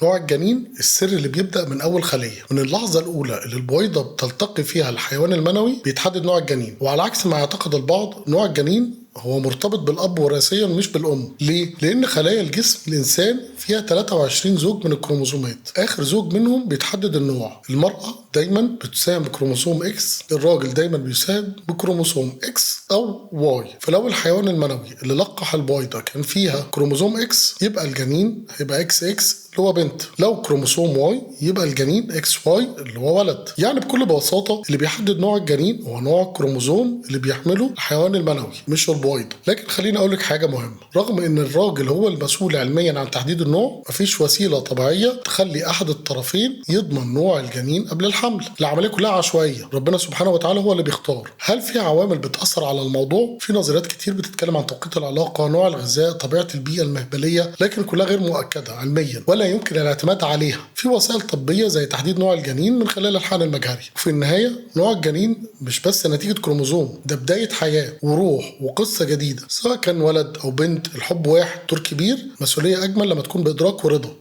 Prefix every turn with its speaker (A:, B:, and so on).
A: نوع الجنين السر اللي بيبدأ من أول خلية. من اللحظة الأولى اللي البويضة بتلتقي فيها الحيوان المنوي بيتحدد نوع الجنين، وعلى عكس ما يعتقد البعض نوع الجنين هو مرتبط بالأب وراثيا مش بالأم. ليه؟ لأن خلايا الجسم الإنسان فيها 23 زوج من الكروموسومات، آخر زوج منهم بيتحدد النوع. المرأة دايما بتساهم بكروموسوم إكس، الراجل دايما بيساهم بكروموسوم إكس أو واي. فلو الحيوان المنوي اللي لقح البويضة كان فيها كروموسوم إكس يبقى الجنين هيبقى إكس إكس اللي هو بنت، لو كروموسوم واي يبقى الجنين اكس واي اللي هو ولد. يعني بكل بساطة اللي بيحدد نوع الجنين هو نوع الكروموسوم اللي بيحمله الحيوان المنوي مش البويضة. لكن خليني اقول لك حاجة مهمة، رغم ان الراجل هو المسؤول علميا عن تحديد النوع، مفيش وسيلة طبيعية تخلي احد الطرفين يضمن نوع الجنين قبل الحمل. العملية كلها عشوائية، ربنا سبحانه وتعالى هو اللي بيختار. هل في عوامل بتأثر على الموضوع؟ في نظريات كتير بتتكلم عن توقيت العلاقة، نوع الغذاء، طبيعة البيئة المهبلية، لكن كلها غير مؤكدة علميا ولا يمكن الاعتماد عليها. في وسائل طبية زي تحديد نوع الجنين من خلال الحقن المجهري. وفي النهاية نوع الجنين مش بس نتيجة كروموزوم، ده بداية حياة وروح وقصة جديدة. سواء كان ولد أو بنت، الحب واحد، دور كبير، مسؤولية أجمل لما تكون بإدراك ورضا.